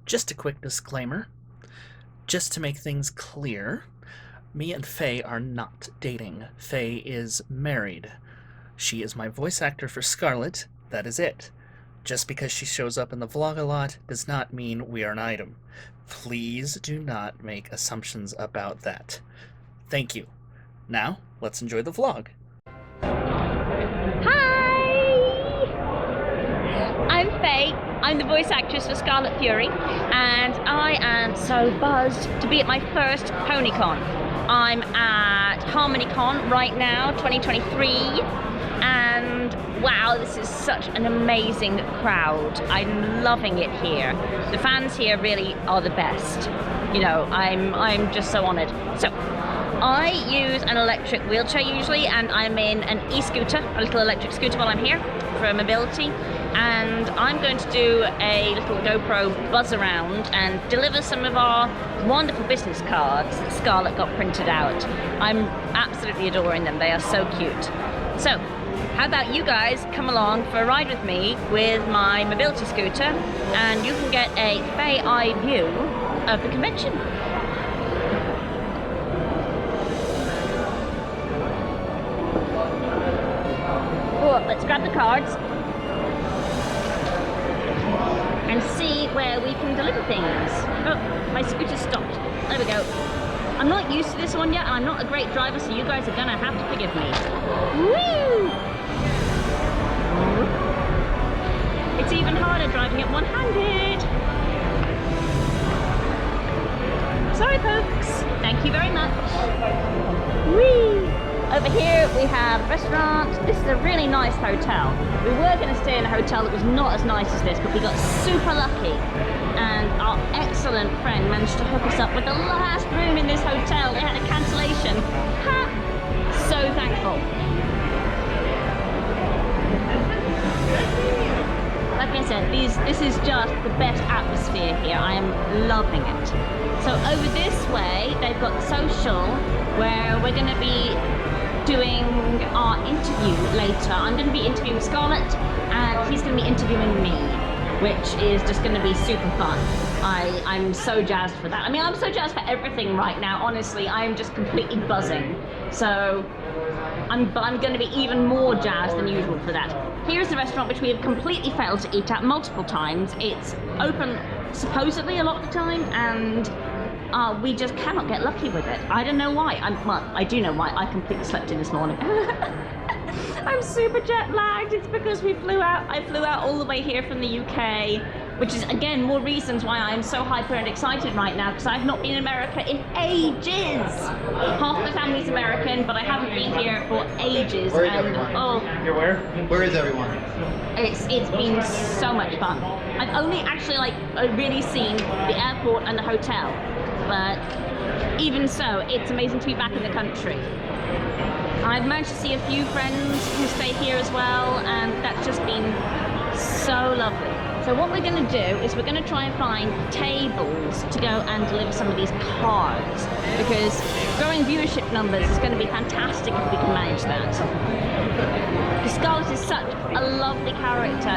Just a quick disclaimer. Just to make things clear, me and Fay are not dating. Fay is married. She is my voice actor for Scarlet. That is it. Just because she shows up in the vlog a lot does not mean we are an item. Please do not make assumptions about that. Thank you. Now, let's enjoy the vlog. I'm Faye. I'm the voice actress for Scarlet Fury, and I am so buzzed to be at my first PonyCon. I'm at HarmonyCon right now, 2023, and wow, this is such an amazing crowd. I'm loving it here. The fans here really are the best. You know, I'm just so honored. So, I use an electric wheelchair usually, and I'm in an e-scooter, a little electric scooter while I'm here for mobility. And I'm going to do a little GoPro buzz around and deliver some of our wonderful business cards that Scarlet got printed out. I'm absolutely adoring them. They are so cute. So, how about you guys come along for a ride with me with my mobility scooter, and you can get a Fay eye view of the convention. Oh, let's grab the cards and see where we can deliver things. Oh, my scooter stopped. There we go. I'm not used to this one yet, and I'm not a great driver, so you guys are gonna have to forgive me. Woo! It's even harder driving it one-handed. Sorry, folks. Thank you very much. Whee! Over here we have a restaurant. This is a really nice hotel. We were going to stay in a hotel that was not as nice as this, but we got super lucky. And our excellent friend managed to hook us up with the last room in this hotel. They had a cancellation. Ha! So thankful. Like I said, this is just the best atmosphere here. I am loving it. So over this way, they've got social, where we're going to be doing our interview later. I'm going to be interviewing Scarlet, and he's going to be interviewing me, which is just going to be super fun. I'm so jazzed for that. I mean, I'm so jazzed for everything right now, honestly. I'm just completely buzzing. So I'm going to be even more jazzed than usual for that. Here's the restaurant which we have completely failed to eat at multiple times. It's open supposedly a lot of the time, and we just cannot get lucky with it. I don't know why. Well, I do know why. I completely slept in this morning. I'm super jet lagged. It's because I flew out all the way here from the UK, which is again more reasons why I'm so hyper and excited right now, because I've not been in America in ages. Half the family's American, but I haven't been here for ages. And oh, you're where? Where is everyone? It's been so much fun. I've only actually really seen the airport and the hotel, but even so, it's amazing to be back in the country. I've managed to see a few friends who stay here as well, and that's just been so lovely. So what we're going to do is we're going to try and find tables to go and deliver some of these cards, because growing viewership numbers is going to be fantastic if we can manage that. Because Scarlet is such a lovely character.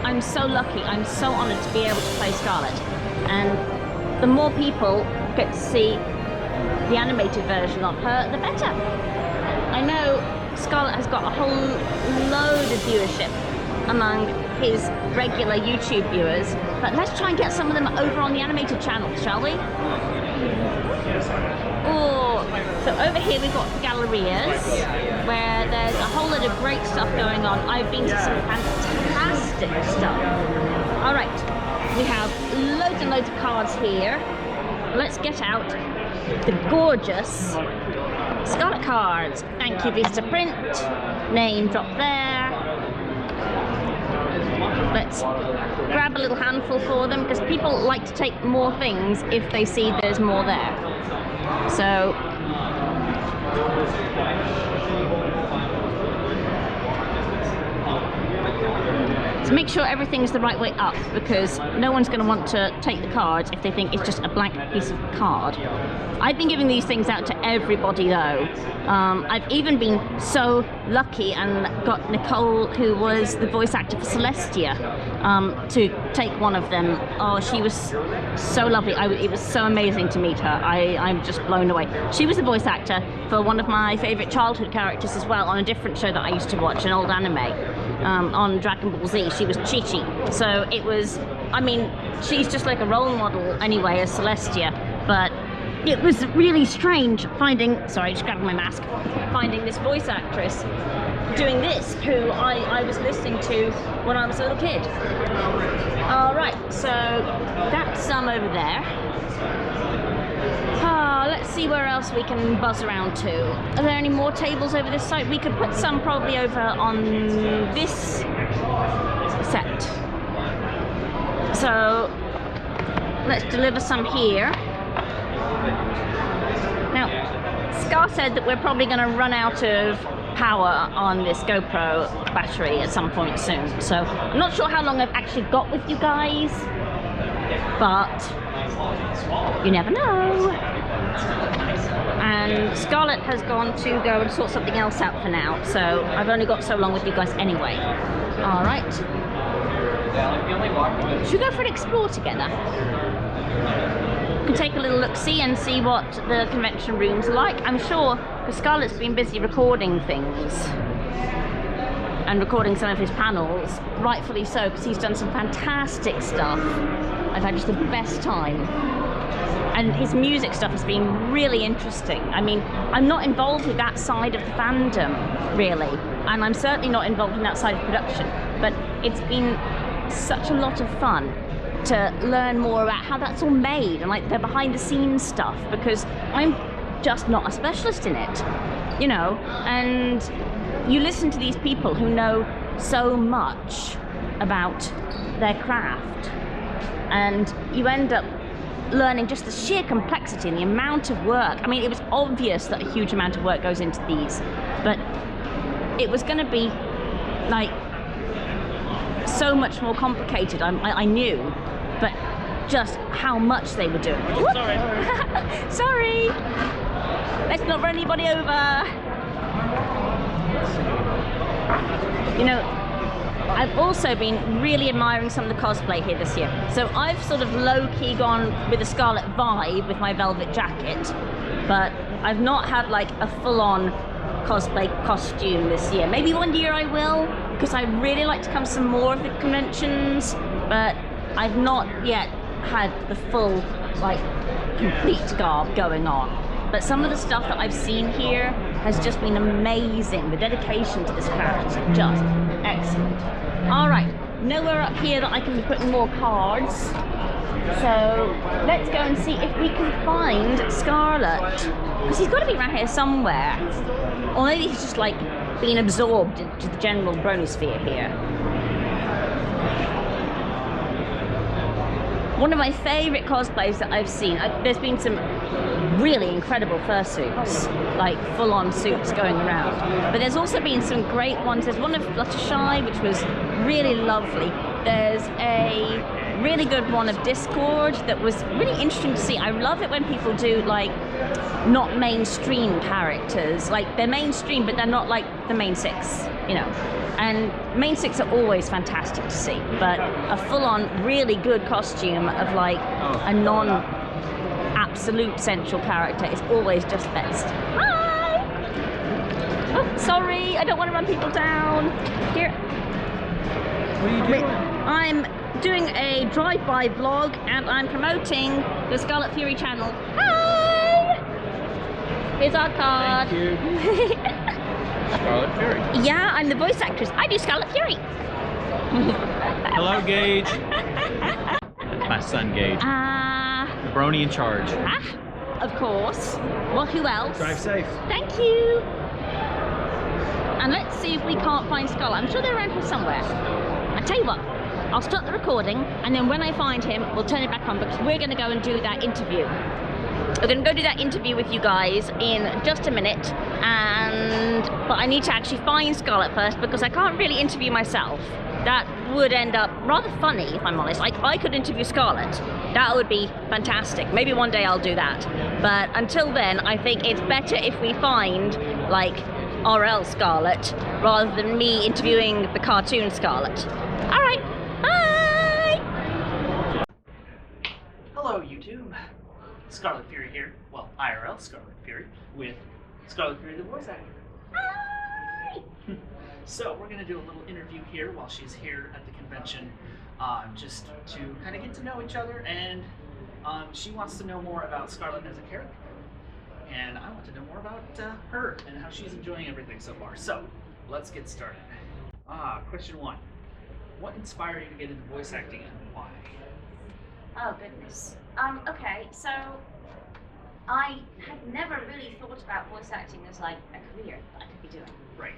I'm so lucky, I'm so honoured to be able to play Scarlet. And the more people get to see the animated version of her, the better. I know Scarlet has got a whole load of viewership among his regular YouTube viewers, but let's try and get some of them over on the animated channel, shall we? Oh, so over here we've got the gallerias, where there's a whole lot of great stuff going on. I've been to some fantastic stuff. All right, we have loads and loads of cards here. Let's get out the gorgeous Scarlet cards. Thank you, Vista Print. Name drop there. Let's grab a little handful for them, because people like to take more things if they see there's more there. So make sure everything's the right way up, because no one's going to want to take the cards if they think it's just a blank piece of card. I've been giving these things out to everybody though. I've even been so lucky and got Nicole, who was the voice actor for Celestia, to take one of them. Oh, she was so lovely. It was so amazing to meet her. I'm just blown away. She was the voice actor for one of my favorite childhood characters as well, on a different show that I used to watch, an old anime, on Dragon Ball Z. She was Chi-Chi. So it was, I mean, she's just like a role model anyway as Celestia, but it was really strange finding, sorry, just grabbing my mask, finding this voice actress doing this, who I was listening to when I was a little kid. Alright, so that's some over there. Let's see where else we can buzz around to. Are there any more tables over this side? We could put some probably over on this set. So let's deliver some here. Now, Scar said that we're probably going to run out of power on this GoPro battery at some point soon. So I'm not sure how long I've actually got with you guys, but you never know. And Scarlet has gone to go and sort something else out for now, so I've only got so long with you guys anyway. All right. Should we go for an explore together? We can take a little look-see and see what the convention room's like. I'm sure, because Scarlet's been busy recording things and recording some of his panels, rightfully so, because he's done some fantastic stuff. I've had just the best time. And his music stuff has been really interesting. I mean, I'm not involved with that side of the fandom, really, and I'm certainly not involved in that side of production, but it's been such a lot of fun to learn more about how that's all made and like the behind the scenes stuff, because I'm just not a specialist in it, you know, and you listen to these people who know so much about their craft and you end up learning just the sheer complexity and the amount of work. I mean, it was obvious that a huge amount of work goes into these, but it was going to be like so much more complicated. I knew, but just how much they were doing. Sorry. Sorry. Let's not run anybody over. You know, I've also been really admiring some of the cosplay here this year. So I've sort of low-key gone with a Scarlet vibe with my velvet jacket, but I've not had like a full-on cosplay costume this year. Maybe one year I will, because I really like to come to some more of the conventions, but I've not yet had the full, like, complete garb going on. But some of the stuff that I've seen here has just been amazing. The dedication to this craft is just excellent. All right, nowhere up here that I can be putting more cards. So let's go and see if we can find Scarlet, because he's got to be around here somewhere. Or maybe he's just like being absorbed into the general bronisphere here. One of my favourite cosplays that I've seen, there's been some really incredible fursuits, like full-on suits going around. But there's also been some great ones. There's one of Fluttershy, which was really lovely. There's a really good one of Discord that was really interesting to see. I love it when people do like not mainstream characters. Like they're mainstream, but they're not like the main six, you know. And main six are always fantastic to see, but a full-on really good costume of like a non-absolute central character is always just best. Hi! Oh, sorry, I don't want to run people down. Here. What are you doing? I'm doing a drive-by vlog and I'm promoting the Scarlet Fury channel. Hi! Here's our card. Thank you. Scarlet Fury. Yeah, I'm the voice actress. I do Scarlet Fury. Hello, Gage. That's my son, Gage. The brony in charge. Of course. Well, who else? Drive safe. Thank you. And let's see if we can't find Scarlet. I'm sure they're around here somewhere. I tell you what, I'll stop the recording, and then when I find him, we'll turn it back on because we're going to go and do that interview. We're going to go do that interview with you guys in just a minute, but I need to actually find Scarlet first because I can't really interview myself. That would end up rather funny, if I'm honest. Like, I could interview Scarlet. That would be fantastic. Maybe one day I'll do that. But until then, I think it's better if we find, like, RL Scarlet rather than me interviewing the cartoon Scarlet. All right, bye! Hello, YouTube. Scarlet Fury here. Well, IRL Scarlet Fury with Scarlet Fury, the voice actor. Hi! So we're going to do a little interview here while she's here at the convention, just to kind of get to know each other, and she wants to know more about Scarlet as a character. And I want to know more about her and how she's enjoying everything so far. So, let's get started. Question 1. What inspired you to get into voice acting and why? Oh goodness. Okay, so I had never really thought about voice acting as like a career that I could be doing. Right.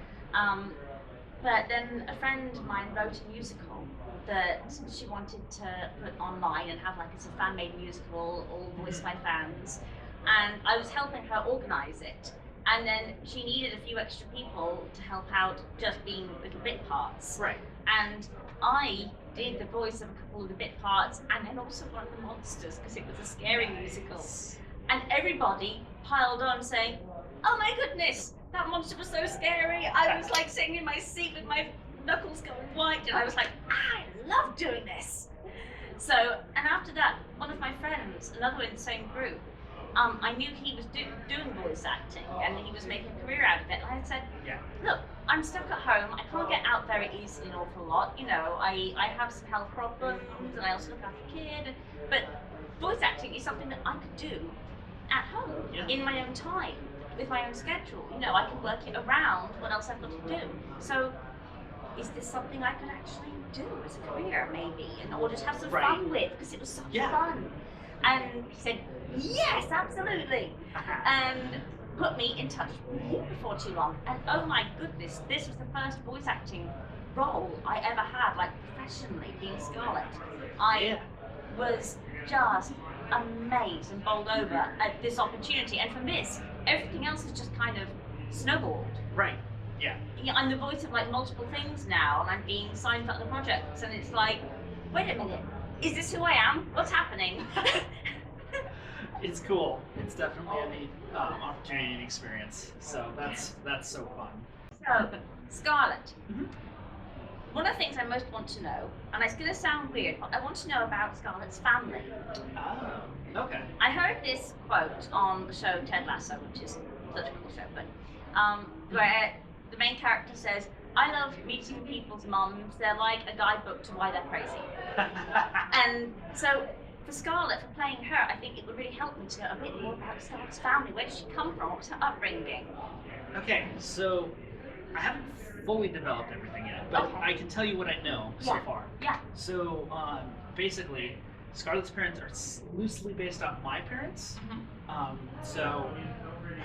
But then a friend of mine wrote a musical that she wanted to put online and have like it's a fan-made musical, all voiced by fans. And I was helping her organize it. And then she needed a few extra people to help out just being little bit parts. Right. And I did the voice of a couple of the bit parts and then also one of the monsters because it was a scary musical. And everybody piled on saying, oh my goodness, that monster was so scary. I was like sitting in my seat with my knuckles going white and I was like, I love doing this. So, and after that, one of my friends, another one in the same group, I knew he was doing voice acting and he was making a career out of it. And I said, look, I'm stuck at home. I can't get out very easily an awful lot. You know, I have some health problems and I also look after a kid. But voice acting is something that I could do at home in my own time with my own schedule. You know, I can work it around what else I've got to do. So is this something I could actually do as a career maybe or just have some fun with because it was such fun. And he said, yes, absolutely. And put me in touch with him before too long. And oh my goodness, this was the first voice acting role I ever had, like professionally, being Scarlet. I was just amazed and bowled over at this opportunity. And from this, everything else has just kind of snowballed. Right. Yeah. I'm the voice of like multiple things now, and I'm being signed for other projects. And it's like, wait a minute. Is this who I am? What's happening? It's cool. It's definitely a neat opportunity and experience. So that's so fun. So, Scarlet. One of the things I most want to know, and it's going to sound weird, but I want to know about Scarlet's family. Oh, okay. I heard this quote on the show Ted Lasso, which is such a cool show, but where the main character says, I love meeting people's mums. They're like a guidebook to why they're crazy. And so for Scarlet, for playing her, I think it would really help me to know a bit more about Scarlet's family. Where did she come from? What's her upbringing? Okay, so I haven't fully developed everything yet, but I can tell you what I know so far. Yeah. So basically, Scarlet's parents are loosely based on my parents. So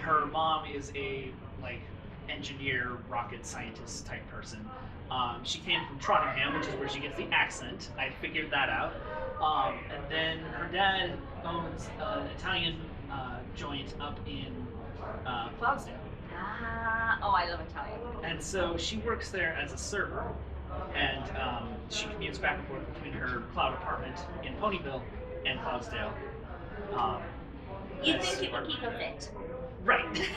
her mom is a engineer, rocket scientist type person. She came from Tottenham, which is where she gets the accent. I figured that out. And then her dad owns an Italian joint up in Cloudsdale. Oh, I love Italian. And so she works there as a server, and she commutes back and forth between her cloud apartment in Ponyville and Cloudsdale. You'd think it would keep her fit. Right.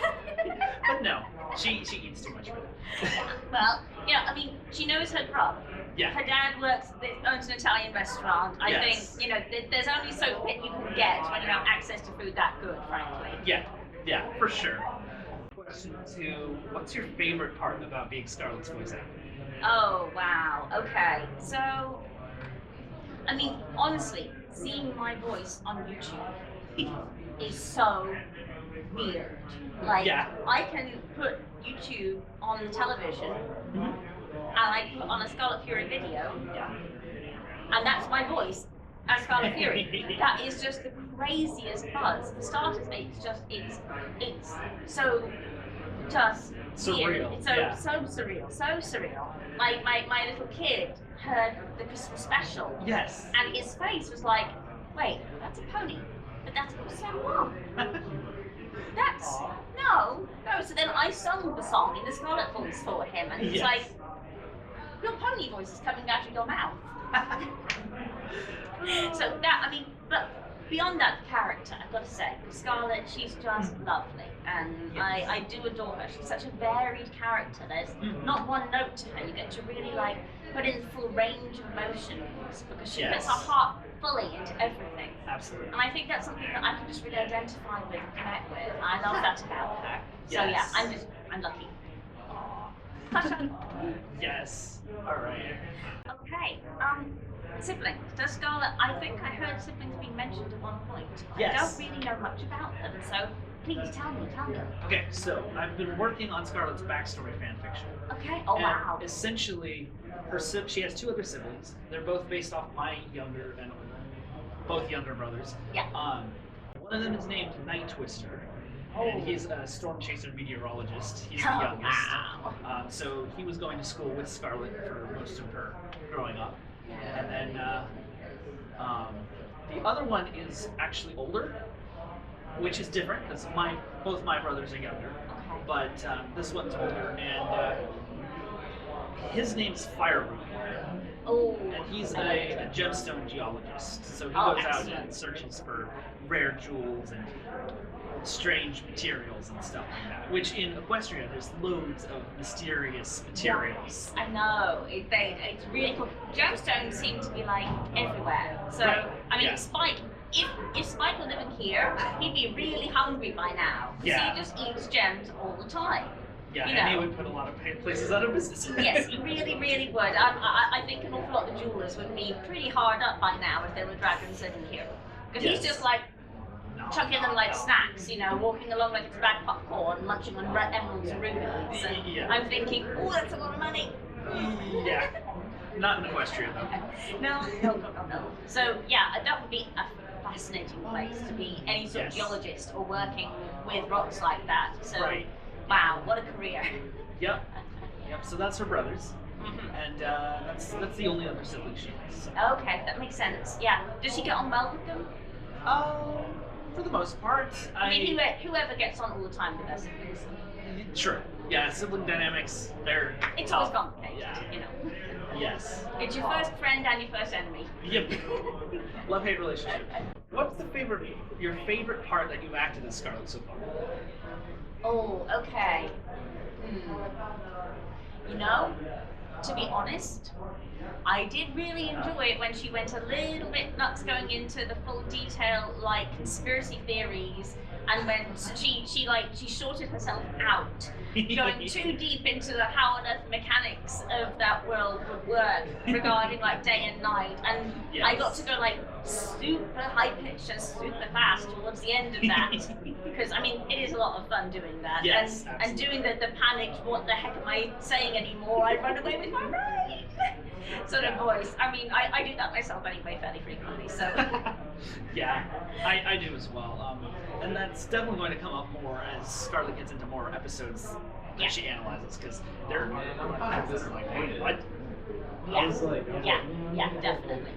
But no, she eats too much for that. Well, I mean, she knows her grub. Yeah. Her dad owns an Italian restaurant. I think, there's only so fit you can get when you have access to food that good, frankly. Yeah, for sure. Question 2, what's your favorite part about being Scarlet's voice actor? Oh, wow. Okay. So, I mean, honestly, seeing my voice on YouTube is so weird. I can put YouTube on the television and I put on a Scarlet Fury video and that's my voice as Scarlet Fury. That is just the craziest buzz. For starters, it's so just surreal. Weird. It's so surreal, so surreal. Like my little kid heard the Christmas special. Yes. And his face was like, wait, that's a pony. But that's also Mom. No. So then I sung the song in the Scarlet voice for him, and he's like, your pony voice is coming out of your mouth. So that, I mean, but beyond that character, I've got to say, Scarlet, she's just lovely, and I do adore her. She's such a varied character. There's not one note to her. You get to really like put in the full range of emotions because she puts her heart fully into everything. Absolutely. And I think that's something that I can just really identify with and connect with. I love that about her. So Yes. yeah, I'm lucky. Yes. All right. Okay. Siblings. Does Scarlet? I think I heard siblings being mentioned at one point. Yes. I don't really know much about them, so please tell me. Okay, so I've been working on Scarlet's backstory fanfiction. Okay. Oh And wow. essentially, she has 2 other siblings. They're both based off my younger and both younger brothers. Yeah. One of them is named Night Twister. And he's a storm chaser meteorologist. He's the Oh, youngest. wow. So he was going to school with Scarlet for most of her growing up. And then the other one is actually older, which is different because both my brothers are younger. Okay. But this one's older, and his name's Fayera. Oh. And he's a gemstone geologist. So he goes out and searches for rare jewels and strange materials and stuff like that. Which in Equestria, there's loads of mysterious materials. Yes, I know. It's really cool. Gemstones seem to be like everywhere. So I mean, Spike. If Spike were living here, he'd be really hungry by now. Yeah. He just eats gems all the time. Yeah, You and he know. would put a lot of places out of business. Yes, he really, really would. I think an awful lot of jewelers would be pretty hard up by now if there were dragons living here. Because he's just like chucking them like snacks, walking along like it's a bag of popcorn, munching on emeralds and rubies. And I'm thinking, oh, that's a lot of money. Yeah. Not in Equestria, though. No. So, yeah, that would be a fascinating place to be any sort of geologist or working with rocks like that. So, wow, what a career. Yep. So that's her brothers. And that's the only other sibling she has. Okay, that makes sense. Yeah. Does she get on well with them? For the most part. I mean, whoever gets on all the time with their siblings. Sure. Yeah, sibling dynamics, they're It's tough. always complicated, Yes. It's your first friend and your first enemy. Yep. Love-hate relationship. What's your favorite part that you've acted as Scarlet so far? Oh, okay. To be honest, I did really enjoy it when she went a little bit nuts going into the full detail, like conspiracy theories, and when she sorted herself out, going too deep into the how on earth mechanics of that world would work regarding like day and night, and I got to go like super high pitched and super fast towards the end of that because I mean it is a lot of fun doing that, and doing the panicked what the heck am I saying anymore, I run away with my brain sort of voice. I mean I do that myself anyway fairly frequently, so Yeah, I do as well, and that's definitely going to come up more as Scarlet gets into more episodes that she analyzes, because there are parts that are like, wait, what? Yeah, definitely.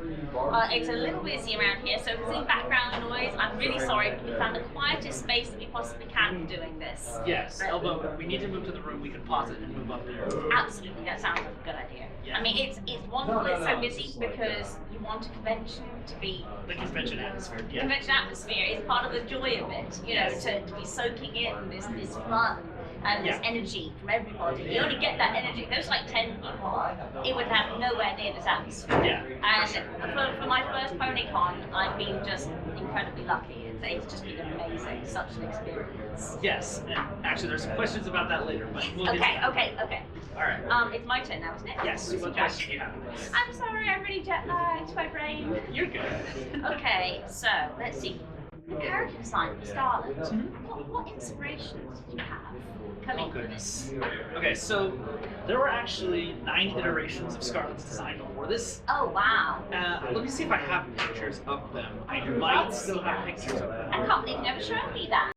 It's a little busy around here, so if there's any background noise, I'm really sorry, but we found the quietest space that we possibly can doing this. Yes, although if we need to move to the room, we can pause it and move up there. Absolutely, that sounds like a good idea. Yeah. I mean, it's wonderful, it's so busy because you want a convention to be... The convention atmosphere, Convention atmosphere is part of the joy of it, to be soaking in this fun and this energy from everybody. You only get that energy. There's like 10 people. It would have nowhere near this atmosphere. Yeah. And for my first PonyCon, I've been just incredibly lucky. It's just been amazing. Such an experience. Yes, and actually there's some questions about that later, but we'll get to that. Okay. All right. It's my turn now, isn't it? Yes, what question do you have? I'm sorry, I'm really jet lagged. My brain. You're good. Okay, so let's see. The character design for Scarlet. What inspirations did you have coming Oh from goodness. this? Okay, so there were actually 9 iterations of Scarlet's design before this. Oh wow. Let me see if I have pictures of them. I might still have pictures of them. I can't believe you never showed me that.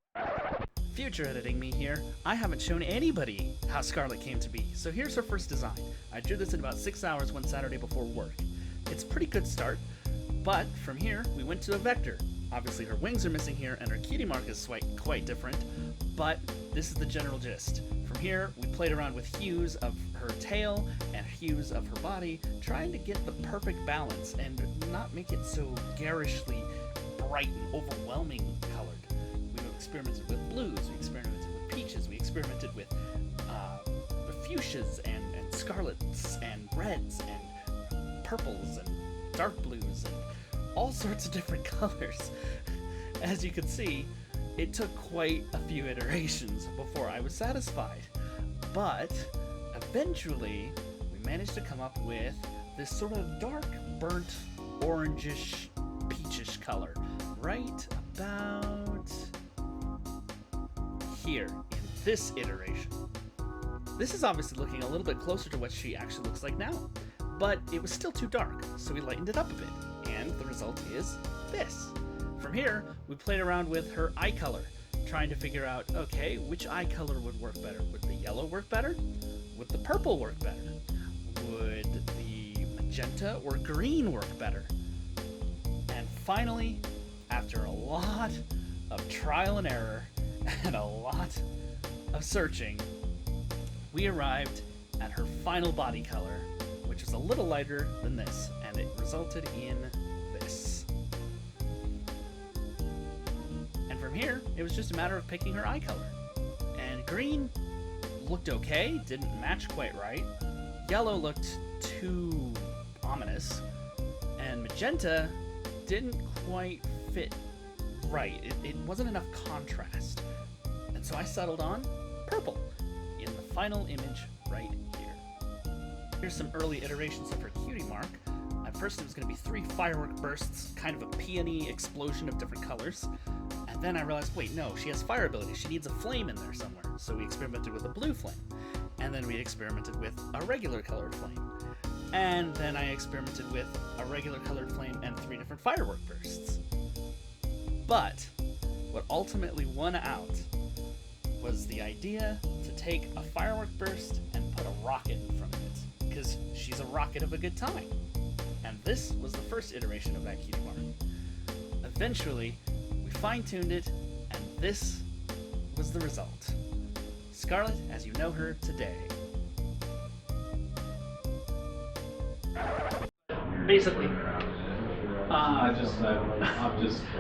Future editing me here. I haven't shown anybody how Scarlet came to be, so here's her first design. I drew this in about 6 hours one Saturday before work. It's a pretty good start, but from here we went to a vector. Obviously her wings are missing here and her cutie mark is quite different, but this is the general gist. From here we played around with hues of her tail and hues of her body, trying to get the perfect balance and not make it so garishly bright and overwhelming colored. experimented with blues, we experimented with peaches, we experimented with fuchsias and scarlets and reds and purples and dark blues and all sorts of different colors. As you can see, it took quite a few iterations before I was satisfied. But eventually, we managed to come up with this sort of dark, burnt, orangish, peachish color. Right about here in this iteration. This is obviously looking a little bit closer to what she actually looks like now, but it was still too dark, so we lightened it up a bit, and the result is this. From here, we played around with her eye color, trying to figure out, okay, which eye color would work better? Would the yellow work better? Would the purple work better? Would the magenta or green work better? And finally, after a lot of trial and error and a lot of searching, we arrived at her final body color, which is a little lighter than this, and it resulted in this. And from here, it was just a matter of picking her eye color. And green looked okay, didn't match quite right. Yellow looked too ominous. And magenta didn't quite fit right. It wasn't enough contrast. And so I settled on purple in the final image right here. Here's some early iterations of her cutie mark. At first it was going to be 3 firework bursts, kind of a peony explosion of different colors. And then I realized, wait, no, she has fire ability. She needs a flame in there somewhere. So we experimented with a blue flame. And then we experimented with a regular colored flame. And then I experimented with a regular colored flame and 3 different firework bursts. But what ultimately won out was the idea to take a firework burst and put a rocket in front of it, because she's a rocket of a good time. And this was the first iteration of that cutie mark. Eventually, we fine-tuned it, and this was the result. Scarlet as you know her today. Basically,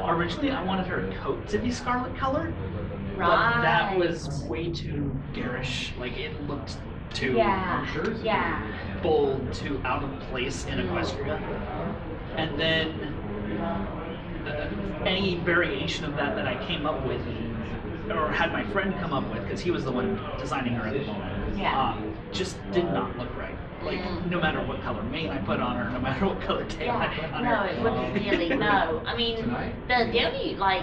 originally I wanted her coat to be scarlet color, but that was way too garish. Like, it looked too bold, too out of place in Equestria. And then any variation of that I came up with, or had my friend come up with, because he was the one designing her at the moment, just did not look right. Like, no matter what color mane I put on her, no matter what color tail I put on her. No, it wouldn't really, no. I mean, the only, like,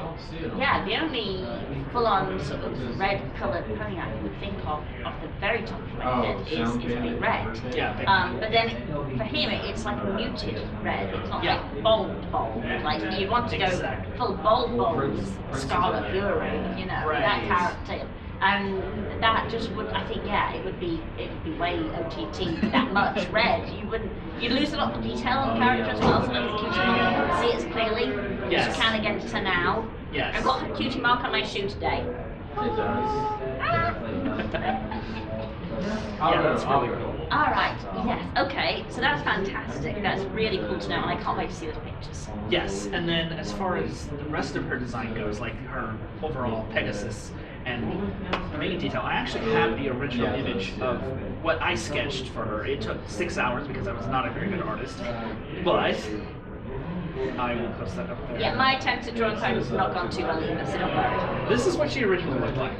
the only full-on sort of red-coloured pony I would think of the very top of my head is Big Red. Yeah, but then for him, it's like a muted red. It's not like bold. Like, you want to go full bold Scarlet Fury, you know, that character. And that just would, I think, it would be way OTT, that much red. You'd lose a lot of detail on the character as well, so the cutie mark, you can see it as clearly as you can against her now. Yes. I've got a cutie mark on my shoe today. It does. Yeah, that's really cool. Alright, yes, okay, so that's fantastic. That's really cool to know, and I can't wait to see those pictures. Yes, and then as far as the rest of her design goes, like her overall Pegasus and mane detail, I actually have the original image of what I sketched for her. It took 6 hours because I was not a very good artist, but I will post that up there. Yeah, my attempt at drawing her has not gone too well either, so don't worry. This is what she originally looked like.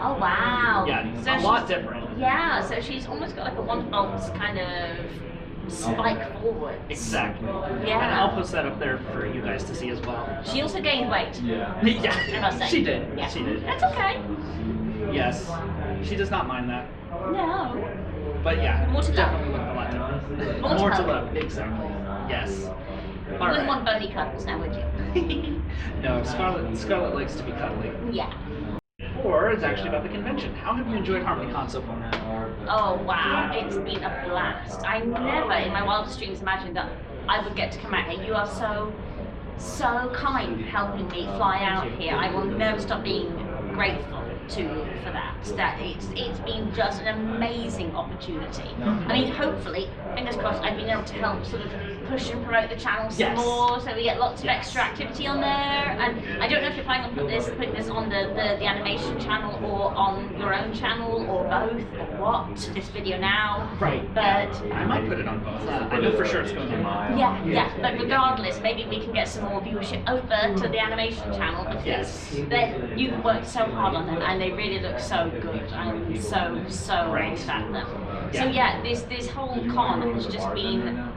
Oh wow! Yeah, so a lot different. Yeah, so she's almost got like a one-volt kind of spike forwards. Exactly. Yeah. And I'll post that up there for you guys to see as well. She also gained weight. Yeah, she did. Yeah. She did. That's okay. Yes, she does not mind that. No. But yeah, More to definitely love. looked a lot different. More to to love. love, exactly. Yes. You All wouldn't right. want bony cuddles now, would you? No, Scarlet likes to be cuddly. Yeah. Or it's actually about the convention. How have you enjoyed HarmonyCon so far? Oh wow, it's been a blast. I never in my wildest dreams imagined that I would get to come out here. You are so kind helping me fly out here. I will never stop being grateful to you for that. That it's been just an amazing opportunity. I mean, hopefully, fingers crossed, I've been able to help sort of push and promote the channel some more, so we get lots of extra activity on there. And I don't know if you're planning on putting this on the animation channel or on your own channel or both or what. This video now, Right. But I might put it on both. I know for sure it's going on. yeah. But regardless, maybe we can get some more viewership over to the animation channel because you've worked so hard on them and they really look so good. I'm so amazed at them. So yeah, this whole con has just been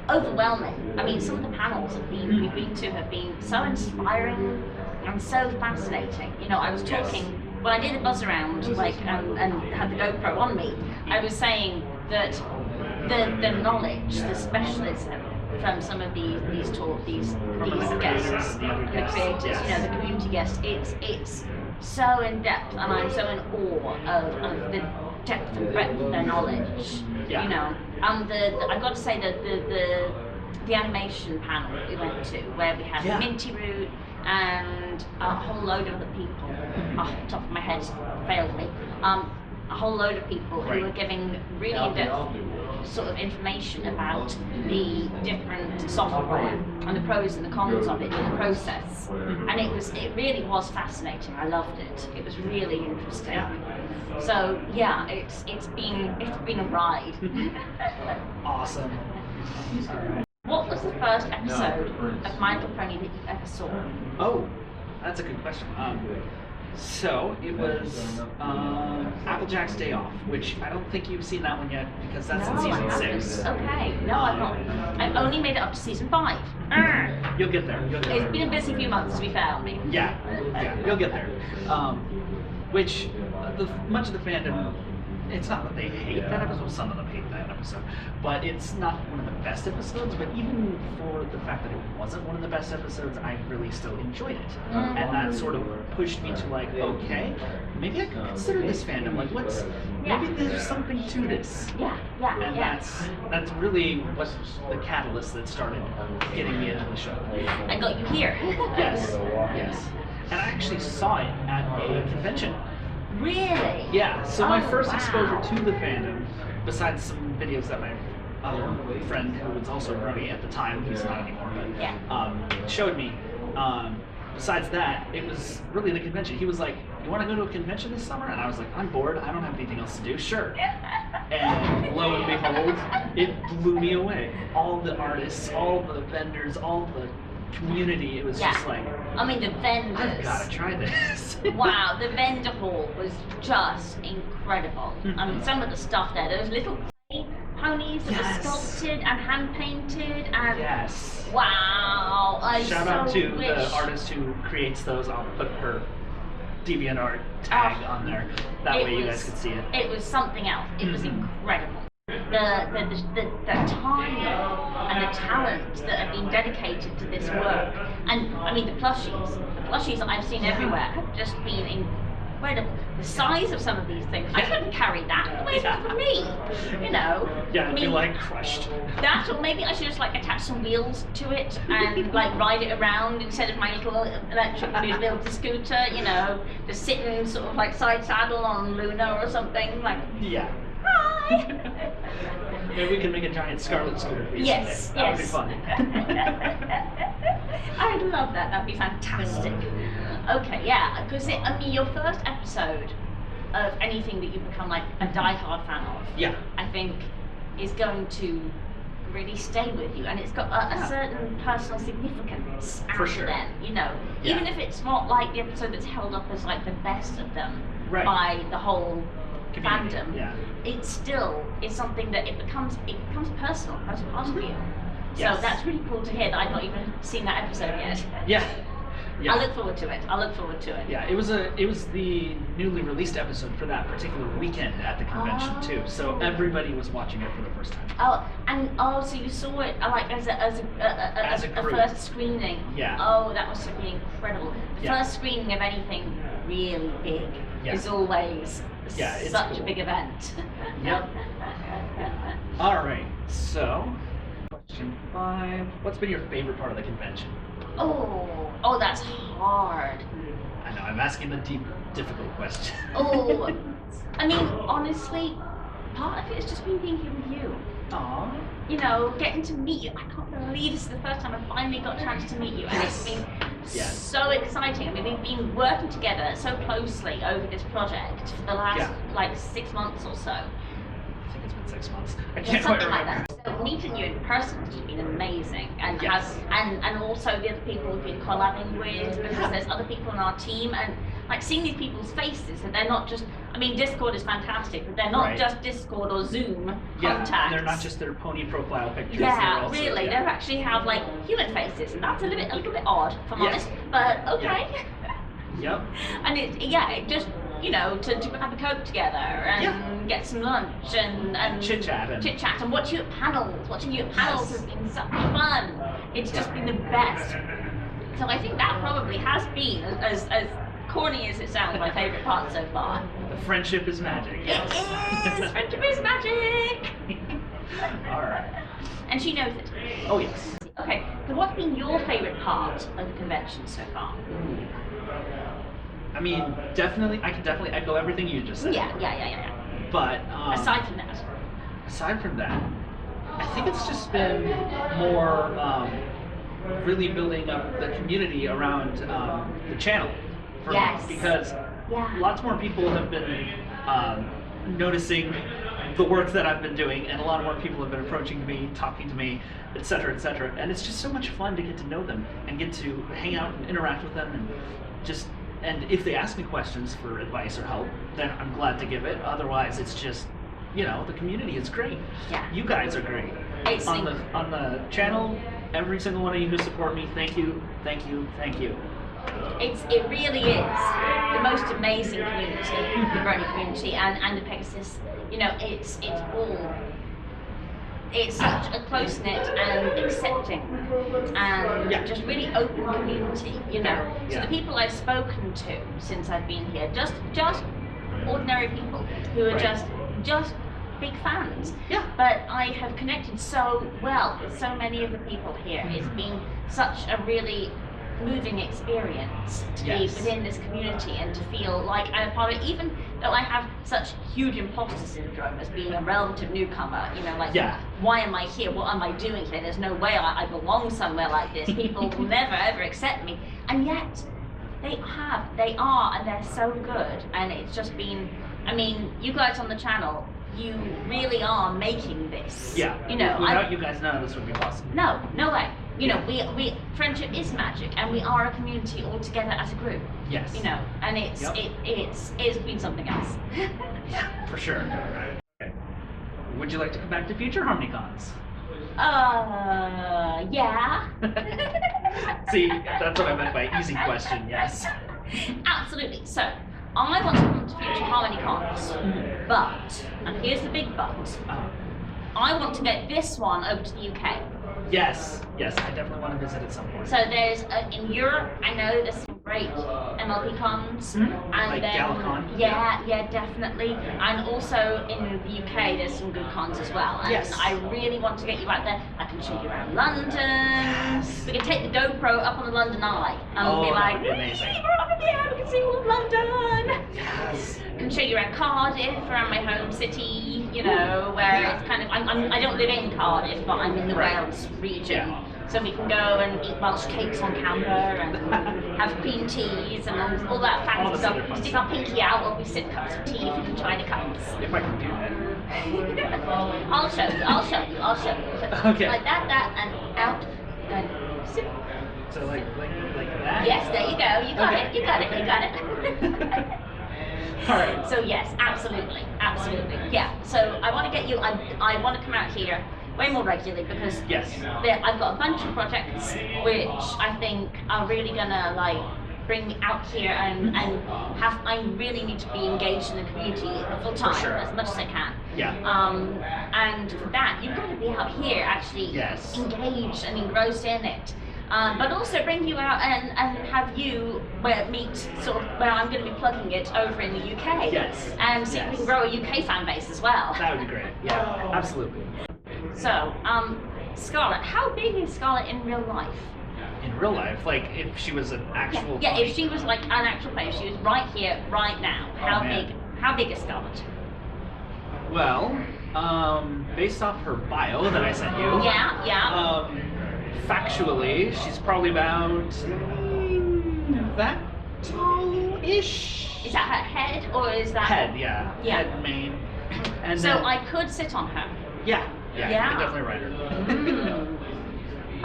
overwhelming. I mean, some of the panels we've been to have been so inspiring and so fascinating. You know, I was talking when I did the buzz around, like, and had the GoPro on me. I was saying that the knowledge, the specialism from some of these guests, the creators, you know, the community guests, it's so in depth, and I'm so in awe of the depth and breadth of their knowledge. Yeah. You know, I've got to say that the animation panel that we went to, where we had Minty Root and a whole load of other people, off the top of my head failed me, a whole load of people who were giving really in-depth sort of information about the different software and the pros and the cons of it in the process. And it really was fascinating. I loved it. It was really interesting. So yeah, it's been a ride. Awesome. What was the first episode of My Little Pony that you ever saw? Oh, that's a good question. So it was Applejack's Day Off, which I don't think you've seen that one yet because that's in season 6. Okay, no, I've not. I've only made it up to season 5. You'll get there. It's been a busy few months to be fair on me. Yeah, you'll get there. Which much of the fandom, it's not that they hate that episode. Some of them hate that episode, but it's not one of the best episodes. But even for the fact that it wasn't one of the best episodes, I really still enjoyed it, and that sort of pushed me to like, okay, maybe I can consider this fandom. Like, maybe there's something to this. And that's really what the catalyst that started getting me into the show. I got you here. Yes. And I actually saw it at a convention. Really? Yeah, so my first exposure to the fandom, besides some videos that my other friend, who was also running at the time, he's not anymore, but showed me, besides that, it was really the convention. He was like, you want to go to a convention this summer? And I was like, I'm bored, I don't have anything else to do, sure. And lo and behold, it blew me away. All the artists, all the vendors, all the community, it was just like, I mean, the vendors. I've got to try this. Wow, the vendor hall was just incredible. I mean, some of the stuff there, those little clay ponies that were sculpted and hand painted, and wow, shout out to the artist who creates those. I'll put her DeviantArt tag on there. That way you guys can see it. It was something else. It was incredible. The time and the talent that have been dedicated to this work, and I mean the plushies that I've seen everywhere have just been incredible. The size of some of these things, I couldn't carry that. Where's that for me? You know. Yeah, you're like crushed. That, or maybe I should just like attach some wheels to it and like ride it around instead of my little electric mobility scooter. You know, just sitting sort of like side saddle on Luna or something like. Yeah. Hi. Maybe we can make a giant Scarlet scooter for you Yes, someday. That would be fun. I'd love that. That'd be fantastic. Okay, yeah, because I mean, your first episode of anything that you become like a die-hard fan of, I think, is going to really stay with you, and it's got a certain personal significance after then. You know, even if it's not like the episode that's held up as like the best of them by the whole fandom, it still is something that it becomes personal, as part of you. So that's really cool to hear that I've not even seen that episode yet. Yeah. I look forward to it. Yeah, it was the newly released episode for that particular weekend at the convention too. So everybody was watching it for the first time. So you saw it like as a first screening. Yeah. Oh, that was really incredible. The first screening of anything really big is always such a big event. Yep. All right. So, question 5. What's been your favorite part of the convention? Oh, that's hard. I know, I'm asking the deep, difficult question. I mean, honestly, part of it has just been being here with you. Aww. You know, getting to meet you. I can't believe this is the first time I finally got a chance to meet you, and it's been so exciting. I mean, we've been working together so closely over this project for the last like 6 months or so. I think it's been 6 months. I can't quite Something remember. like that. So meeting you in person has just been amazing, and and also the other people we've been collabing with, because there's other people in our team, and like seeing these people's faces, that they're not just. I mean, Discord is fantastic, but they're not just Discord or Zoom contacts. They're not just their pony profile pictures. Yeah, also, really. They actually have like human faces, and that's a little bit odd, if I'm honest. But okay. Yep. And it just to have a coke together and get some lunch and chit chat and watch you at panels. Watching you at panels has been such fun. It's just been the best. So I think that probably has been as corny as it sounds, my favourite part so far. The friendship is magic. Yes. It is. Friendship is magic. All right. And she knows it. Oh yes. Okay. So what's been your favourite part of the convention so far? I mean, I can definitely echo everything you just said. Yeah. But aside from that, I think it's just been more really building up the community around the channel. For me, because lots more people have been noticing the work that I've been doing, and a lot more people have been approaching me, talking to me, etc., etc. And it's just so much fun to get to know them and get to hang out and interact with them, and if they ask me questions for advice or help, then I'm glad to give it. Otherwise, it's just, the community is great. Yeah. You guys are great. On the channel, every single one of you who support me, thank you. It really is the most amazing community, the Brony community, and the Pegasus. It's such a close knit and accepting and just really open community. So the people I've spoken to since I've been here, just ordinary people who are just big fans. Yeah. But I have connected so well with so many of the people here. It's been such a really moving experience to be within this community and to feel like I'm a part of it, even though I have such huge imposter syndrome as being a relative newcomer. Why am I here? What am I doing here? There's no way I belong somewhere like this. People will never ever accept me, and yet they are, and they're so good. And it's just been, I mean, you guys on the channel, you really are making this. Yeah. Without you guys, none of this would be possible. No way. We friendship is magic, and we are a community all together as a group. Yes. And it's been something else. Yeah, for sure. Okay. Would you like to come back to future HarmonyCons? Yeah. See, that's what I meant by easy question. Yes. Absolutely. So, I want to come to future HarmonyCons, but, and here's the big but, I want to get this one over to the UK. Yes, I definitely want to visit at some point. So there's, in Europe, I know there's some great MLP cons. And like then, Galacon? Yeah, definitely. And also in the UK, there's some good cons as well. And I really want to get you out there. I can show you around London. Yes. We can take the GoPro up on the London Eye and be like, that would be amazing. We're over here, we can see all of London. Yes. I can show you around Cardiff, around my home city, where it's kind of, I don't live in Cardiff, but I'm in the Wales region. Yeah. So we can go and eat Welsh cakes on camber and have green teas and all that fancy stuff. Stick our pinky out while we sip cups of tea from China cups. If I can do that. I'll show you. Okay. Like that, and out, and sip. So like that? Yes, there you go. You got it. All right. So yes, absolutely. Yeah. So I want to get you. I want to come out here way more regularly because I've got a bunch of projects which I think are really gonna bring me out here and I really need to be engaged in the community full time as much as I can. Yeah. And for that you've got to be out here actually engaged and engrossed in it. But also bring you out and have you meet sort of where I'm going to be plugging it over in the UK. Yes. And see if we can grow a UK fan base as well. That would be great. Yeah, absolutely. So, Scarlet, how big is Scarlet in real life? In real life, like if she was an actual. Yeah, if she was like an actual player, she was right here, right now. How big is Scarlet? Well, Based off her bio that I sent you. Yeah. Factually, she's probably about that tall-ish. Is that her head or is that Head? Yeah. Yeah. Head, mane. And So then, I could sit on her. yeah, you Yeah. can definitely ride her.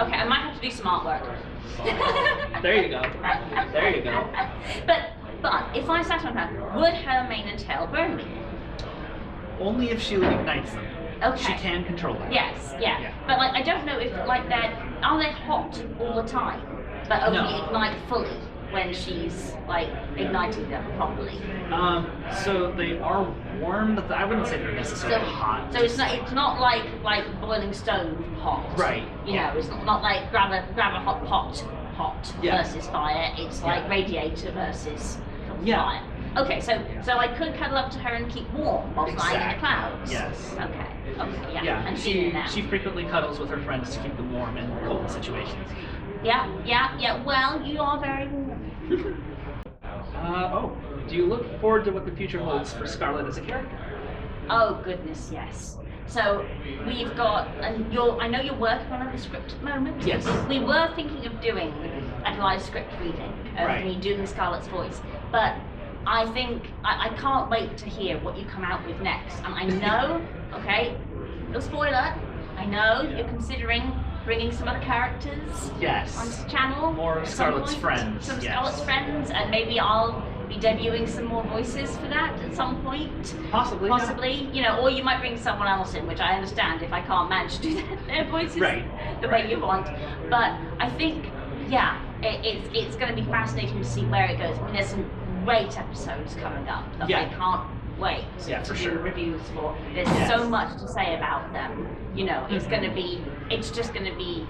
Okay, I might have to do some artwork. There you go. There you go. But if I sat on her, would her mane and tail burn me? Only if she ignites them. Okay. She can control that. Yes, yeah. Yeah. But like, I don't know if like are they hot all the time, but only No. ignite fully when she's like igniting them properly. So they are warm, but I wouldn't say they're necessarily hot. So it's not like boiling stove hot. Right. You know, it's not like grab a hot pot Yeah. versus fire. It's like radiator versus Yeah. fire. Okay, so I could cuddle up to her and keep warm while flying in the clouds. Yes. Okay, yeah. Yeah. I'm seeing it now. She frequently cuddles with her friends to keep them warm in cold situations. Yeah. Well, you are very warm. Do you look forward to what the future holds for Scarlet as a character? Oh goodness, yes. So we've got, and I know you're working on a script at the moment. Yes. We were thinking of doing a live script reading of Right. me doing Scarlet's voice, but I think I can't wait to hear what you come out with next. And I know, okay, no spoiler. I know you're considering bringing some other characters Yes. onto the channel. More of at some Scarlet's point. friends, Some yes. Scarlet's friends, and maybe I'll be debuting some more voices for that at some point. Possibly. Possibly, you know, or you might bring someone else in, which I understand if I can't manage to do their voices Right. the way you want. But I think, yeah, it's going to be fascinating to see where it goes. I mean, there's some great episodes coming up that Yeah. I can't wait Yeah, to for do sure. reviews for. There's Yes. so much to say about them. You know, it's just going to be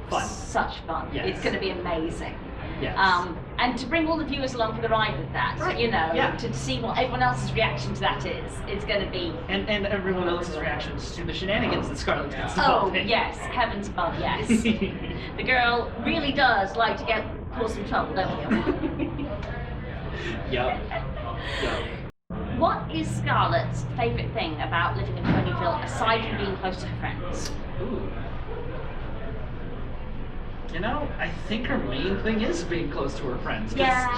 Fun. such fun. Yes. It's going to be amazing. Yes. And to bring all the viewers along for the ride with that, Right. you know, Yeah. to see what everyone else's reaction to that is, it's going to be, And everyone else's reactions to the shenanigans that Scarlet gets oh involved in. yes, heavens above, yes. The girl really does like to cause some trouble, don't you? Yep. What is Scarlet's favourite thing about living in Ponyville aside from being close to her friends? Ooh. You know, I think her main thing is being close to her friends. 'Cause Yeah.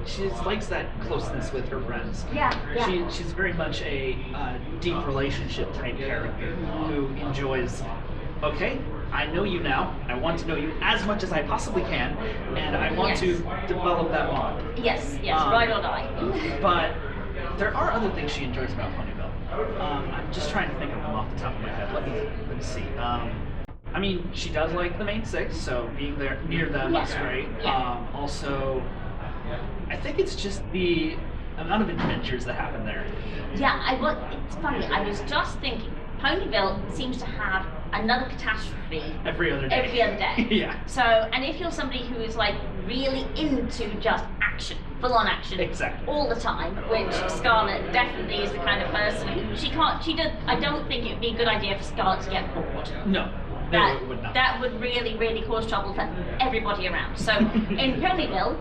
She likes that closeness with her friends. Yeah. She's very much a deep relationship type character who enjoys, okay, I know you now, I want to know you as much as I possibly can, and I want to develop that bond. Yes, Um, ride or die. But there are other things she enjoys about Ponyville. I'm just trying to think of them off the top of my head. Let me see. I mean, she does like the main six, so being there near them is great. Yeah. Also, I think it's just the amount of adventures that happen there. Yeah, it's funny, I was just thinking, Ponyville seems to have another catastrophe Every other day. every other day. Yeah. So, and if you're somebody who is like really into just action, full-on action, Exactly. all the time, which Scarlet definitely is the kind of person who I don't think it would be a good idea for Scarlet to get bored. No, it would not. That would really, really cause trouble for everybody around. So in Ponyville,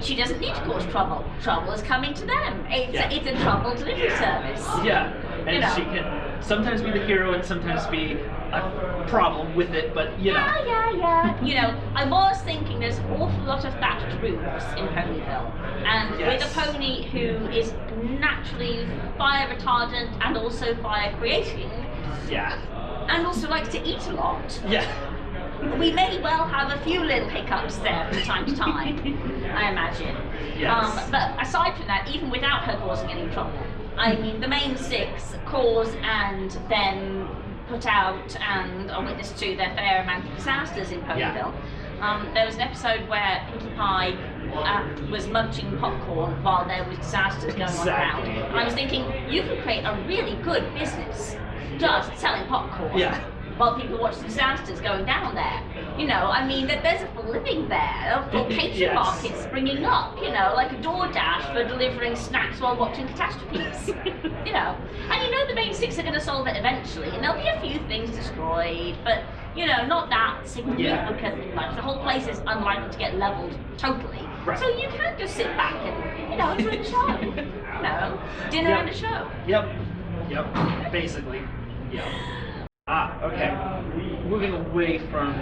she doesn't need to cause trouble. Trouble is coming to them. It's a trouble delivery service. Yeah, and You know. she can sometimes be the hero and sometimes be a problem with it, but you know. Yeah. You know, I was thinking there's an awful lot of thatched roofs in Ponyville. And Yes. with a pony who is naturally fire retardant and also fire creating, Yeah. and also likes to eat a lot, Yeah. we may well have a few little hiccups there from time to time, I imagine. Yes. But aside from that, even without her causing any trouble, I mean, the main six cause and then put out and are witness to their fair amount of disasters in Ponyville. There was an episode where Pinkie Pie was munching popcorn while there was disasters going on around. Exactly, And I was thinking, you could create a really good business just selling popcorn. Yeah. While people watch the disasters going down there. You know, I mean, there's a full living there, a full catering Yes. market springing up, you know, like a DoorDash for delivering snacks while watching catastrophes. You know, and you know the main six are going to solve it eventually, and there'll be a few things destroyed, but, you know, not that significantly much. The whole place is unlikely to get leveled totally. Right. So you can just sit back and, you know, enjoy the show. You know, dinner Yep. and a show. Yep. Basically. Yeah. Okay. Moving away from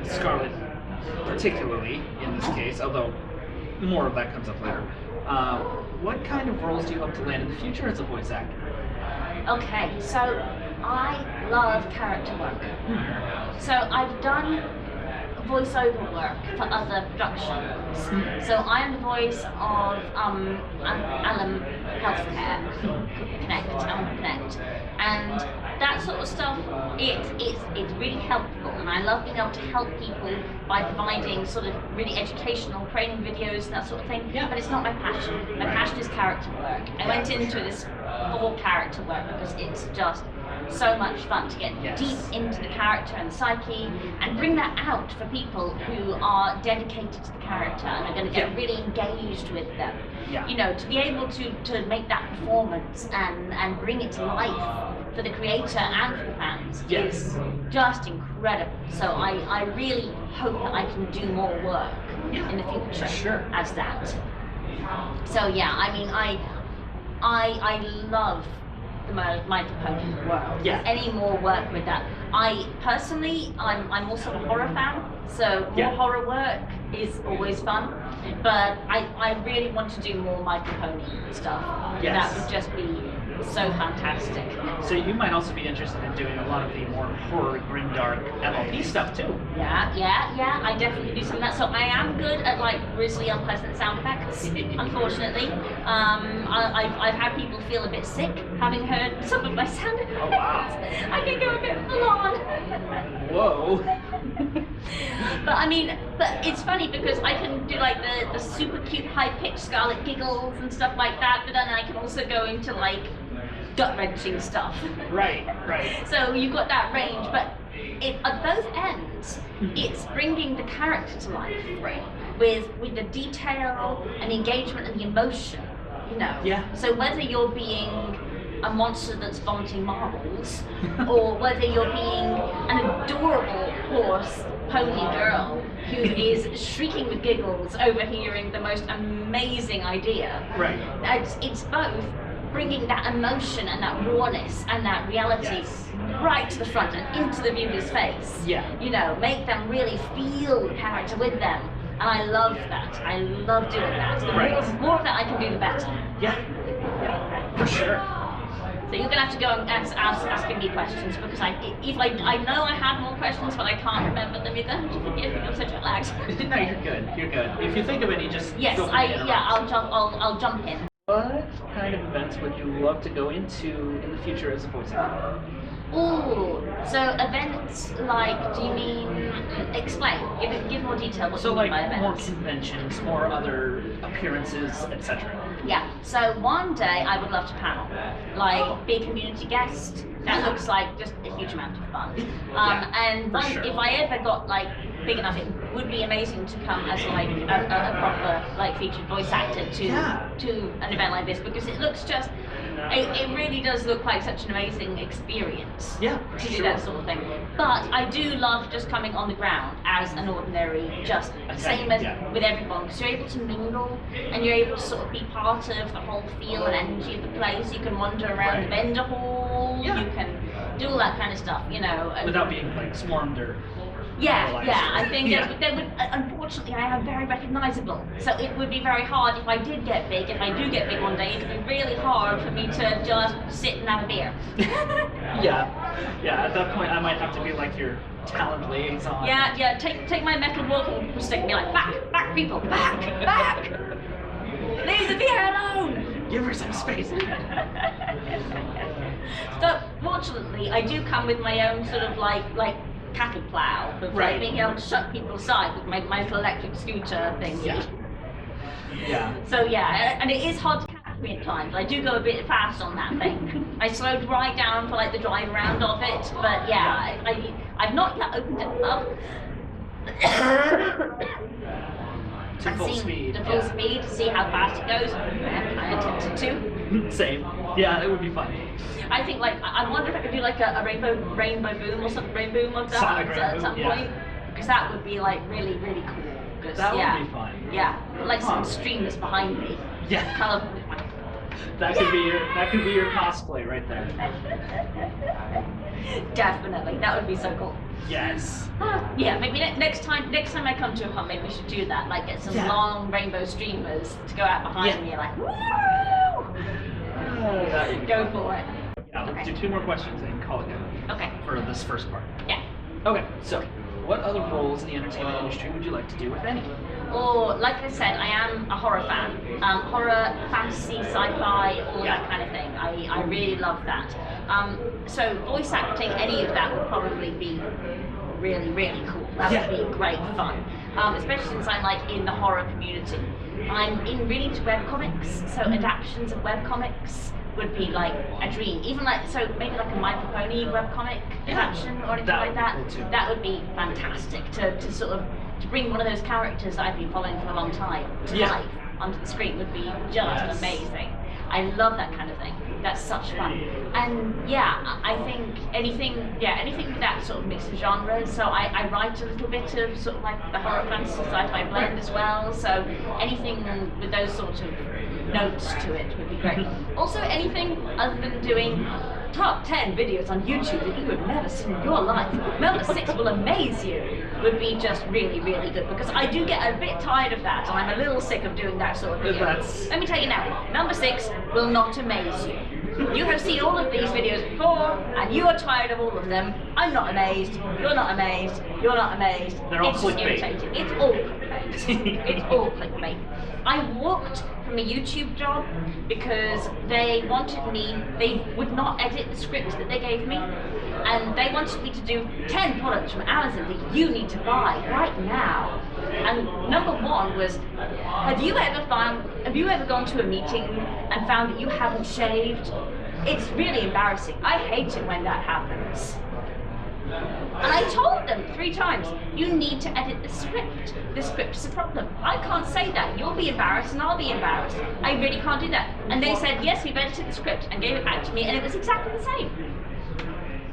Scarlet, particularly in this case, although more of that comes up later. What kind of roles do you hope to land in the future as a voice actor? Okay, so I love character work. So I've done voiceover work for other productions. So I'm the voice of Alum Healthcare Connect, and that sort of stuff. It's really helpful, and I love being able to help people by providing sort of really educational training videos and that sort of thing. Yeah. But it's not my passion. My passion is character work. I went into this for character work because it's just so much fun to get deep into the character and the psyche and bring that out for people who are dedicated to the character and are going to get really engaged with them. Yeah. You know, to be able to make that performance and bring it to life for the creator and for the fans is just incredible. So I really hope that I can do more work in the future as that. So yeah, I mean, I love the My Pony world. Yeah. Any more work with that? I personally, I'm also a horror fan, so more horror work is always fun. But I really want to do more My Pony stuff. Yes. That would just be so fantastic. So you might also be interested in doing a lot of the more horror, grimdark MLP stuff too. Yeah. I definitely do some of that. So I am good at like grisly, unpleasant sound effects. Unfortunately, I've had people feel a bit sick having heard some of my sound effects. Oh wow! I can go a bit full on. Whoa! But it's funny because I can do like the super cute, high-pitched Scarlet giggles and stuff like that. But then I can also go into like gut-wrenching stuff. Right. So you've got that range, but at both ends, it's bringing the character to life, right? With the detail and the engagement and the emotion, you know. Yeah. So whether you're being a monster that's vomiting marbles, or whether you're being an adorable horse pony girl who is shrieking with giggles overhearing the most amazing idea. Right. It's both bringing that emotion and that rawness and that reality right to the front and into the viewer's face. Yeah. You know, make them really feel the character with them. And I love that. I love doing that. The more of that I can do, the better. Yeah, for sure. So you're gonna have to go and asking me questions because if I know I have more questions but I can't remember them, you're gonna have to forgive me. I'm so jet lagged. No, you're good. If you think of any, just yes, feel free to interrupt. I'll jump in. What kind of events would you love to go into in the future as a voice actor? Ooh, so events like, do you mean, explain, give more detail what you mean by events. More conventions, more other appearances, etc. Yeah, so one day I would love to panel, like be a community guest. That looks like just a huge amount of fun. If I ever got like big enough, it would be amazing to come as like a proper like featured voice actor to an event like this because it looks just. It really does look like such an amazing experience to do that sort of thing. But I do love just coming on the ground as an ordinary, just same as with everyone, because you're able to mingle and you're able to sort of be part of the whole feel and energy of the place. You can wander around the vendor hall, you can do all that kind of stuff, you know. Without being like swarmed or... I think there would, unfortunately I am very recognizable, so it would be very hard if I did get big, if I do get big one day, it would be really hard for me to just sit and have a beer. At that point I might have to be like your talent liaison. Take my metal walking stick and be like, back people, back! Leave the beer alone! Give her some space. So fortunately I do come with my own sort of like cattle plow, of like being able to shut people aside with my little electric scooter thing. So and it is hard to catch me at times. I do go a bit fast on that thing. I slowed right down for like the drive around of it, but I've not yet opened it up. To full speed. To full speed, to see how fast it goes. I attempted to. Same. Yeah, it would be fun. I think I wonder if I could do like a rainbow boom or something, rainbow boom of that at some point, because that would be like really cool. That would be fun. Yeah, like some streamers behind me. Yeah. Color. That could be your cosplay right there. Definitely, that would be so cool. Yes. Yeah, maybe next time I come to a con, maybe we should do that. Like get some long rainbow streamers to go out behind me, like woo! Go for it. Yeah, let's do 2 more questions and call it good. Okay. For this first part. Yeah. Okay, so what other roles in the entertainment industry would you like to do, if any? Or, like I said, I am a horror fan. Horror, fantasy, sci-fi, all that kind of thing. I really love that. So voice acting, any of that would probably be really, really cool. That would be great fun. Especially since I'm like in the horror community. I'm really into webcomics, so adaptations of webcomics would be like a dream. Even like, so maybe like a My Pony webcomic adaptation or anything like that. That would be fantastic to sort of to bring one of those characters that I've been following for a long time to life onto the screen would be just amazing. I love that kind of thing. That's such fun. And yeah, I think anything with that sort of mix of genres. So I write a little bit of sort of like the horror fantasy sci-fi blend as well. So anything with those sort of notes to it would be great. Also anything other than doing top 10 videos on YouTube that you have never seen in your life. Number 6 will amaze you would be just really, really good, because I do get a bit tired of that and I'm a little sick of doing that sort of video. Let me tell you now, number 6 will not amaze you. You have seen all of these videos before and you are tired of all of them. I'm not amazed, you're not amazed, you're not amazed. They're all it's clickbait. irritating. It's all clickbait. It's all clickbait. I walked from a YouTube job because they would not edit the script that they gave me, and they wanted me to do 10 products from Amazon that you need to buy right now. And number 1 was, have you ever gone to a meeting and found that you haven't shaved? It's really embarrassing. I hate it when that happens. And I told them 3 times, you need to edit the script. The script is a problem. I can't say that. You'll be embarrassed and I'll be embarrassed. I really can't do that. And they said, yes, we've edited the script, and gave it back to me, and it was exactly the same.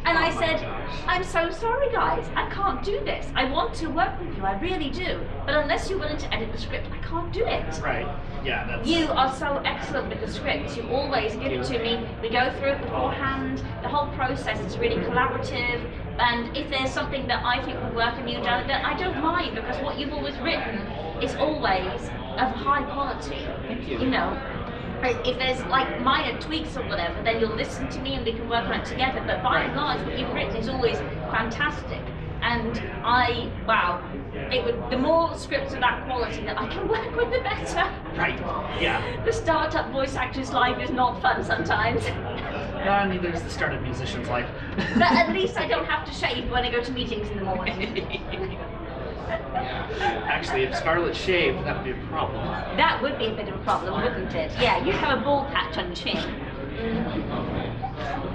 And I said, I'm so sorry guys, I can't do this. I want to work with you, I really do. But unless you're willing to edit the script, I can't do it. Right. Yeah, that's... You are so excellent with the script. You always give it to me. We go through it beforehand. The whole process is really collaborative. And if there's something that I think would work and you've done it, then I don't mind, because what you've always written is always of high quality. Thank you. You know, if there's like minor tweaks or whatever, then you'll listen to me and we can work on it together. But by and large, what you've written is always fantastic. And the more scripts of that quality that I can work with, the better. Right, yeah. The startup voice actor's life is not fun sometimes. Neither is the startup musician's life. But at least I don't have to shave when I go to meetings in the morning. Actually, if Scarlet shaved, that would be a problem. That would be a bit of a problem, wouldn't it? Yeah, you'd have a bald patch on your chin.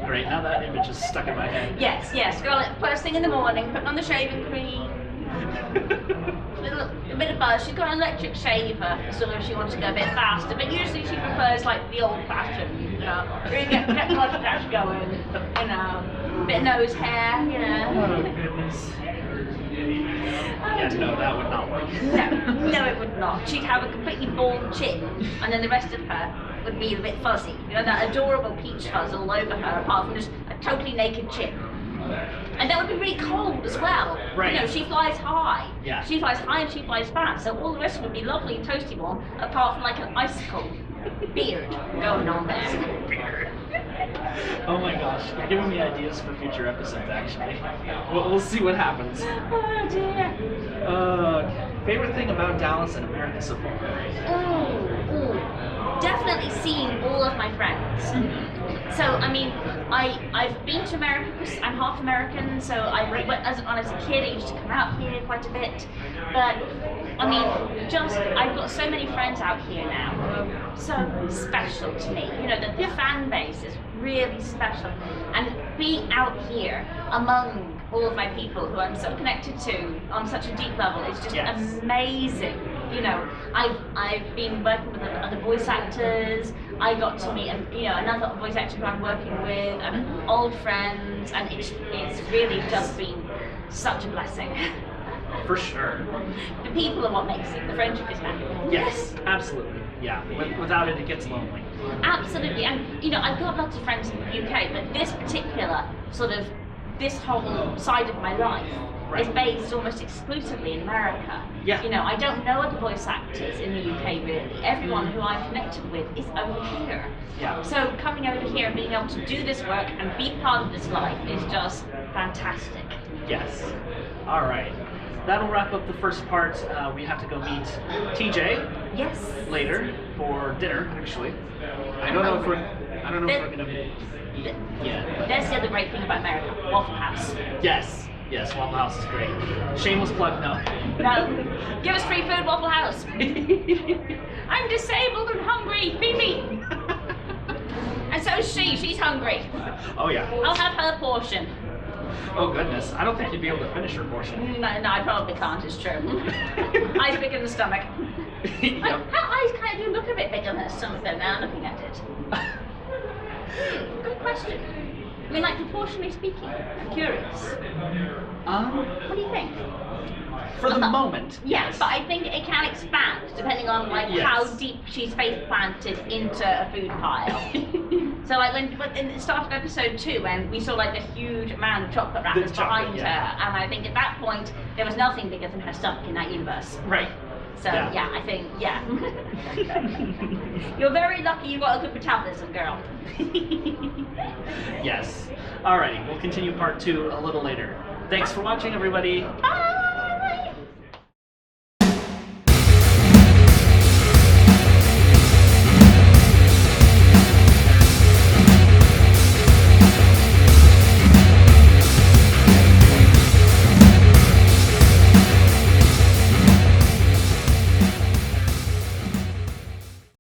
Great, now that image is stuck in my head. Yes, Scarlet, first thing in the morning, putting on the shaving cream. A bit of buzz. She's got an electric shaver, so if she wants to go a bit faster, but usually she prefers like the old fashioned, you know, really get the mustache going, you know, bit of nose hair, you know. Oh, goodness. Yeah, no, that would not work. No, it would not. She'd have a completely bald chin, and then the rest of her would be a bit fuzzy. You know, that adorable peach fuzz all over her, apart from just a totally naked chin. And that would be really cold as well. Right. You know, she flies high. Yeah. She flies high and she flies fast, so all the rest would be lovely and toasty warm, apart from like an icicle beard going on there. Oh my gosh, you're giving me ideas for future episodes, actually. We'll see what happens. Oh dear. Favorite thing about Dallas and America so far? Definitely seeing all of my friends. So, I mean, I've been to America because I'm half American, so when I was a kid, I used to come out here quite a bit. But, I mean, I've got so many friends out here now who are so special to me. You know, the fan base is really special. And being out here among all of my people who I'm so connected to on such a deep level is just amazing. You know, I've been working with other voice actors. I got to meet another voice actor who I'm working with, and old friends, and it's really just been such a blessing. For sure. The people are what makes it. The friendship is magical. Yes, absolutely. Yeah, without it, it gets lonely. Absolutely, and you know, I've got lots of friends in the UK, but this particular sort of this whole side of my life Right. is based almost exclusively in America. Yeah. You know, I don't know other voice actors in the UK really. Everyone who I'm connected with is over here. Yeah. So coming over here and being able to do this work and be part of this life is just fantastic. Yes. All right. That'll wrap up the first part. We have to go meet TJ Yes. later for dinner, actually. I don't know if we're gonna meet yet. That's the other great thing about America, Waffle House. Yes. Yes, Waffle House is great. Shameless plug, no. No, give us free food, Waffle House. I'm disabled and hungry, feed me. And so is she, she's hungry. Oh yeah. I'll have her portion. Oh goodness. I don't think you'd be able to finish your portion. No, I probably can't, it's true. Eyes big in the stomach. Yep. Her eyes kind of do look a bit bigger than her stomach though, now looking at it. Good question. I mean, like, proportionally speaking, I'm curious. What do you think? For the moment. Yes, but I think it can expand depending on like Yes. how deep she's face planted into a food pile. So like when in the start of episode 2 when we saw like the huge amount of chocolate wrappers The chocolate, behind yeah. her, and I think at that point there was nothing bigger than her stomach in that universe. Right. So yeah, I think you're very lucky you got a good metabolism, girl. Yes. Alrighty, we'll continue part 2 a little later. Thanks for watching, everybody. Bye.